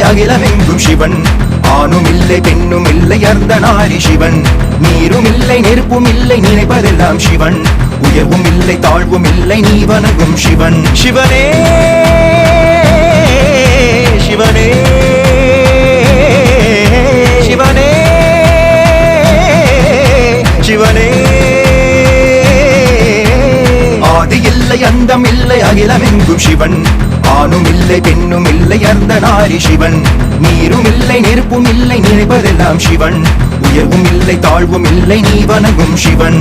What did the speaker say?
அகிலமெங்கும் சிவன் ஆணும் இல்லை பெண்ணும் இல்லை அர்த்தநாரி சிவன் நீரும் இல்லை நெருப்பும் இல்லை நினைப்பதெல்லாம் சிவன் உயர்வும் இல்லை தாழ்வும் இல்லை நீ வணங்கும் சிவன் சிவனே சிவனே சிவனே சிவனே ஆதி இல்லை அந்தம் இல்லை அகிலமெங்கும் சிவன் ஆணும் இல்லை பெண்ணும் இல்லை அர்த்தநாரி சிவன் நீரும் இல்லை நெருப்பும் இல்லை நினைப்பதெல்லாம் சிவன் உயர்வும் இல்லை தாழ்வும் இல்லை நீ வணங்கும் சிவன்